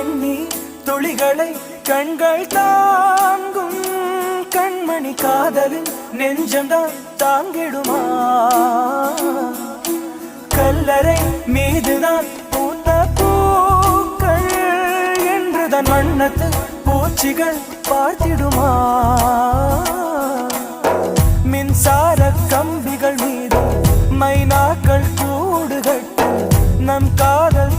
கண்ணீர் துளிகளை கண்கள் தாங்கும் கண்மணி காதலின் நெஞ்சம்தான் தாங்கிடுமா கல்லறை மீதுதான் பூத்த பூக்கள் என்றுதான் வண்ணத்து பூச்சிகள் பார்த்திடுமா மின்சார கம்பிகள் மீது மைனாக்கள் கூடுகட்டும் நம் காதல்